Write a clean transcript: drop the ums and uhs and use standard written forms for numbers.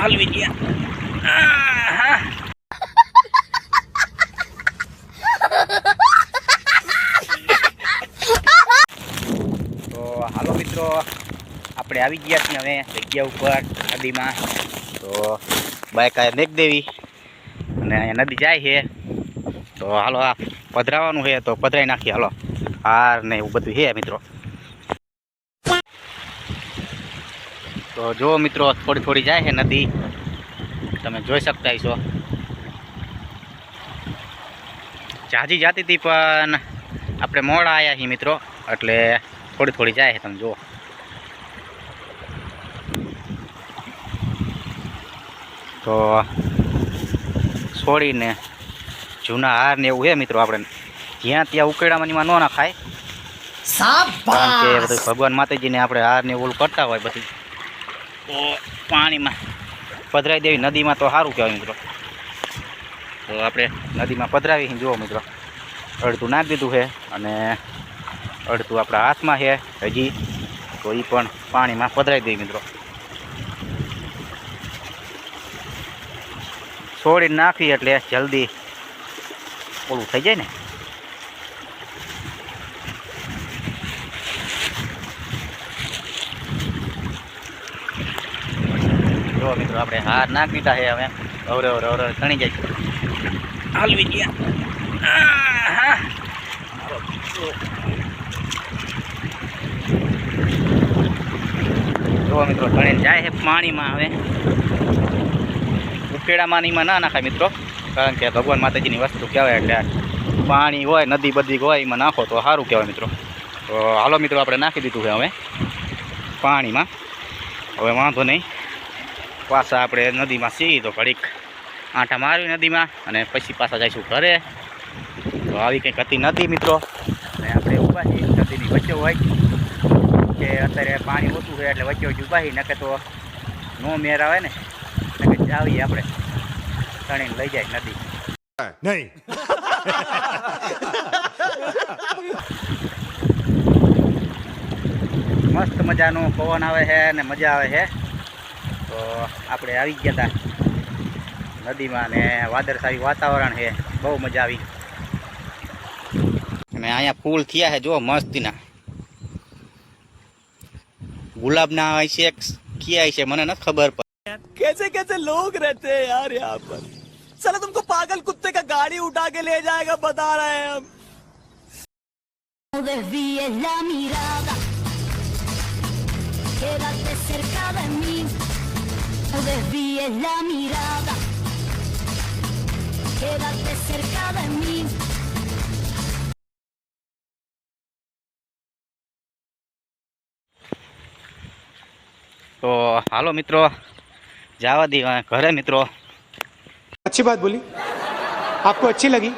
હલવી ગયા. તો હાલો મિત્રો, આપણે આવી ગયા છીએ હવે જગ્યા ઉપર નદીમાં. તો બાઈક આ મેક દેવી અને અહીંયા નદી જાય છે. તો હાલો આ પધરાવાનું છે તો પધરાઈ નાખીએ. હાલો હાર ને એવું બધું છે મિત્રો. તો જો મિત્રો થોડી થોડી જાય છે નદી, તમે જોઈ શકતા છો. જાજી જાતી હતી પણ આપણે મોડા આવ્યા છીએ મિત્રો, એટલે થોડી થોડી જાય છે. તમે જુઓ તો છોડીને જૂના હાર ને એવું છે મિત્રો. આપણે જ્યાં ત્યાં ઉકેડામાં ન નાખાય, કારણ કે બધું ભગવાન માતાજીને આપણે હાર ને ઓલું કરતા હોય બધું, તો પાણીમાં પધરાવી દેવી નદીમાં તો સારું કહેવાય મિત્રો. તો આપણે નદીમાં પધરાવી જુઓ મિત્રો. અડધું નાખી દીધું છે અને અડધું આપણા હાથમાં છે હજી, તો એ પણ પાણીમાં પધરાવી દઈએ મિત્રો. છોડીને નાખી એટલે જલ્દી ઓલું થઈ જાય ને. જો મિત્રો આપણે હાર નાખી દીધા છે. હવે અવરે અવરે તણી જાય છે. હલવી ગયા. જો મિત્રો તણીને જાય છે પાણીમાં. હવે ઉકેડામાં નીમાં ના નાખાય મિત્રો, કારણ કે ભગવાન માતાજીની વસ્તુ કહેવાય, એટલે પાણી હોય નદી બધી હોય એમાં નાખો તો સારું કહેવાય મિત્રો. તો હાલો મિત્રો આપણે નાખી દીધું છે હવે પાણીમાં. હવે વાંધો નહીં, પાછા આપણે નદીમાં સી તો ઘડીક આંટા મારવી નદીમાં અને પછી પાછા જઈશું ઘરે. તો આવી કંઈક હતી નદી મિત્રો, અને આપણે ઊભા છીએ નદીની વચ્ચે હોય કે અત્યારે પાણી ઓછું હોય એટલે વચ્ચે વચ્ચે ઊભા છીએ, નકે તો નો મેર આવે ને, નકે જાવીએ આપણે તણીને લઈ જાય નદી. નહીં મસ્ત મજાનો પવન આવે છે ને મજા આવે છે. તો આપણે આવી ગયા હતા નદીમાં ને વાદળછાયું વાતાવરણ છે, બહુ મજા આવી. અને અહીંયા ફૂલ થયા છે જો મસ્તીના, ગુલાબના હોય છે ક્યાં છે મને નથી ખબર. कैसे कैसे लोग रहते हैं यार यहाँ पर. साला तुमको पागल कुत्ते का गाड़ी उठा के ले जाएगा बता रहे हैं हम. Desvíes la mirada, quédate cerca de mí. No desvíes la mirada, quédate cerca de mí. તો હાલો મિત્રો जावा दी घरे मित्रों. अच्छी बात बोली, आपको अच्छी लगी.